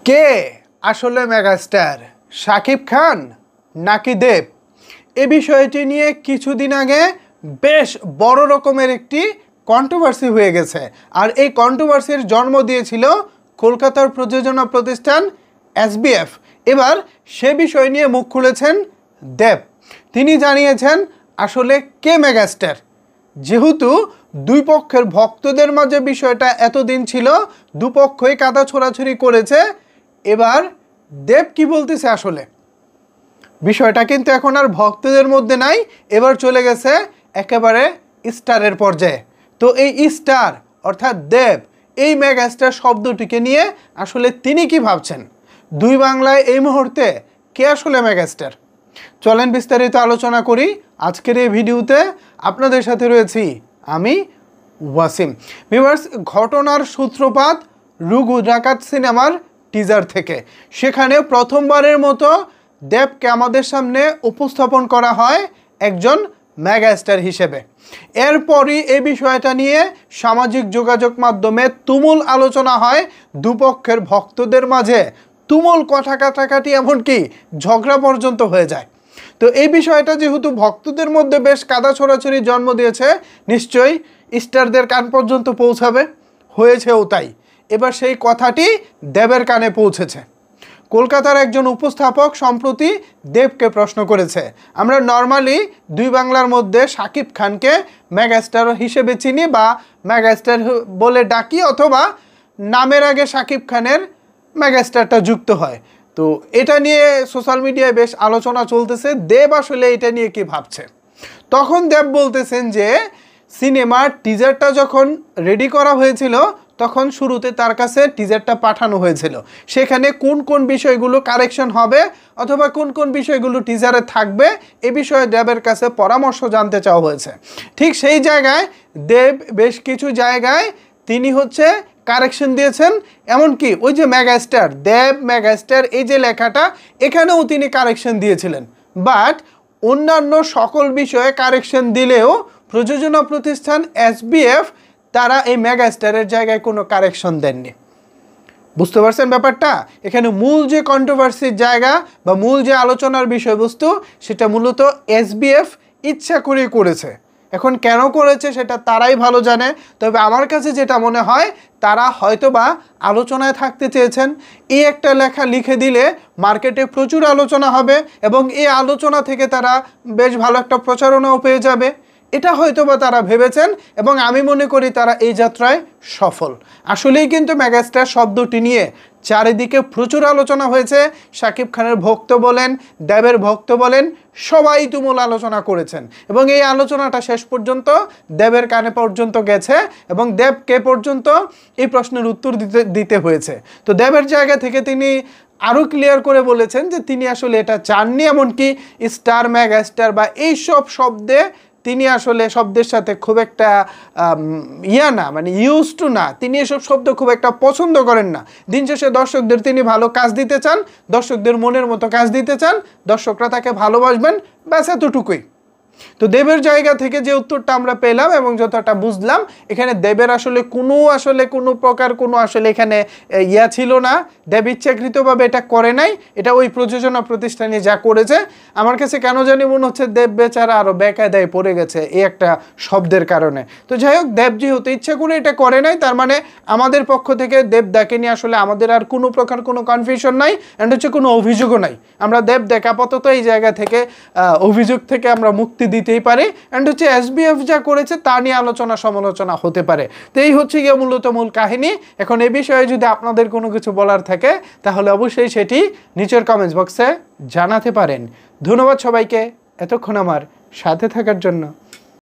কে আসলে মেগাস্টার, শাকিব খান নাকি দেব? এ বিষয়টি নিয়ে কিছুদিন আগে বেশ বড় রকমের একটি কন্ট্রোভার্সি হয়ে গেছে। আর এই কন্ট্রোভার্সির জন্ম দিয়েছিল কলকাতার প্রযোজনা প্রতিষ্ঠান এসবিএফ। এবার সে বিষয় নিয়ে মুখ খুলেছেন দেব। তিনি জানিয়েছেন আসলে কে মেগাস্টার। যেহেতু দুই পক্ষের ভক্তদের মাঝে বিষয়টা এতদিন ছিল, দুপক্ষই কাদা ছোড়াছুড়ি করেছে, এবার দেব কি বলতেছে আসলে বিষয়টা কিন্তু এখন আর ভক্তদের মধ্যে নাই, এবার চলে গেছে একেবারে স্টারের পর্যায়ে। তো এই স্টার অর্থাৎ দেব, এই মেগাস্টার শব্দটিকে নিয়ে আসলে তিনি কি ভাবছেন, দুই বাংলায় এই মুহূর্তে কে আসলে মেগাস্টার, চলেন বিস্তারিত আলোচনা করি আজকের এই ভিডিওতে। আপনাদের সাথে রয়েছি আমি ওয়াসিম। ভিউয়ার্স, ঘটনার সূত্রপাত রুঘু ডাকাত সিনেমার টিজার থেকে। সেখানে প্রথমবারের মতো দেবকে আমাদের সামনে উপস্থাপন করা হয় একজন মেগাস্টার হিসেবে। এরপরই এই বিষয়টা নিয়ে সামাজিক যোগাযোগ মাধ্যমে তুমুল আলোচনা হয়, দুপক্ষের ভক্তদের মাঝে তুমুল কথা কাটাকাটি, এমনকি ঝগড়া পর্যন্ত হয়ে যায়। তো এই বিষয়টা যেহেতু ভক্তদের মধ্যে বেশ কাদা ছোড়াছড়ি জন্ম দিয়েছে, নিশ্চয়ই স্টারদের কান পর্যন্ত পৌঁছাবে, হয়েছেও তাই। এবার সেই কথাটি দেবের কানে পৌঁছেছে। কলকাতার একজন উপস্থাপক সম্প্রতি দেবকে প্রশ্ন করেছে, আমরা নর্মালি দুই বাংলার মধ্যে শাকিব খানকে মেগাস্টার হিসেবে চিনি বা মেগাস্টার বলে ডাকি, অথবা নামের আগে শাকিব খানের মেগাস্টারটা যুক্ত হয়। তো এটা নিয়ে সোশ্যাল মিডিয়ায় বেশ আলোচনা চলতেছে, দেব আসলে এটা নিয়ে কি ভাবছে। তখন দেব বলতেছেন যে সিনেমার টিজারটা যখন রেডি করা হয়েছিল তখন শুরুতে তার কাছে টিজারটা পাঠানো হয়েছিল, সেখানে কোন কোন বিষয়গুলো কারেকশন হবে অথবা কোন কোন বিষয়গুলো টিজারে থাকবে এ বিষয়ে দেবের কাছে পরামর্শ জানতে চাওয়া হয়েছে। ঠিক সেই জায়গায় দেব বেশ কিছু জায়গায় তিনি কারেকশন দিয়েছেন, এমনকি ওই যে মেগাস্টার, দেব মেগাস্টার এই যে লেখাটা, এখানেও তিনি কারেকশন দিয়েছিলেন। বাট অন্যান্য সকল বিষয়ে কারেকশন দিলেও প্রযোজনা প্রতিষ্ঠান এসবিএফ তারা এই মেগাস্টারের জায়গায় কোনো কারেকশন দেননি। বুঝতে পারছেন ব্যাপারটা? এখানে মূল যে কন্ট্রোভার্সির জায়গা বা মূল যে আলোচনার বিষয়বস্তু, সেটা মূলত এসবিএফ ইচ্ছা করে করেছে। এখন কেন করেছে সেটা তারাই ভালো জানে, তবে আমার কাছে যেটা মনে হয় তারা হয়তোবা আলোচনায় থাকতে চেয়েছেন। এই একটা লেখা লিখে দিলে মার্কেটে প্রচুর আলোচনা হবে এবং এই আলোচনা থেকে তারা বেশ ভালো একটা প্রচারণাও পেয়ে যাবে, এটা হয়তোবা তারা ভেবেছেন এবং আমি মনে করি তারা এই যাত্রায় সফল। আসলেই কিন্তু মেগাস্টার শব্দটি নিয়ে চারিদিকে প্রচুর আলোচনা হয়েছে। শাকিব খানের ভক্ত বলেন, দেবের ভক্ত বলেন, সবাই তুমুল আলোচনা করেছেন এবং এই আলোচনাটা শেষ পর্যন্ত দেবের কানে পর্যন্ত গেছে এবং দেবকে পর্যন্ত এই প্রশ্নের উত্তর দিতে হয়েছে। তো দেবের জায়গা থেকে তিনি আরও ক্লিয়ার করে বলেছেন যে তিনি আসলে এটা চাননি, এমনকি স্টার, মেগাস্টার বা এইসব শব্দে তিনি আসলে শব্দের সাথে খুব একটা ইউজ টু না, তিনি এসব শব্দ খুব একটা পছন্দ করেন না। দিন শেষে দর্শকদের তিনি ভালো কাজ দিতে চান, দর্শকদের মনের মতো কাজ দিতে চান, দর্শকরা তাকে ভালোবাসবেন, ব্যাস এতটুকুই। তো দেবের জায়গা থেকে যে উত্তরটা আমরা পেলাম এবং যতটা বুঝলাম, এখানে দেবের আসলে কোনো প্রকার এখানে ছিল না। দেব ইচ্ছাকৃতভাবে এটা করে নাই, এটা ওই প্রযোজনা প্রতিষ্ঠানে যা করেছে। আমার কাছে কেন জানি মনে হচ্ছে দেব বেচারা আরও বেকায়দায় পড়ে গেছে এই একটা শব্দের কারণে। তো যাই হোক, দেব যেহেতু ইচ্ছা করে এটা করে নাই, তার মানে আমাদের পক্ষ থেকে দেব দাকে নিয়ে আসলে আমাদের আর কোনো প্রকার কোনো কনফিউশন নাই, অ্যান্ড কোনো অভিযোগও নাই। আমরা দেব দেখ আপাতত এই জায়গা থেকে অভিযোগ থেকে আমরা মুক্তি দিতেই পারে, এন্ড এসবিএফ যা করেছে তা নিয়ে আলোচনা সমালোচনা হতে পারে। তো এই গিয়ে মূলত মূল কাহিনী। এখন এই বিষয়ে যদি আপনাদের কোনো কিছু বলার থাকে তাহলে অবশ্যই সেটি নিচের কমেন্টস বক্সে জানাতে পারেন। ধন্যবাদ সবাইকে এতক্ষণ আমার সাথে থাকার জন্য।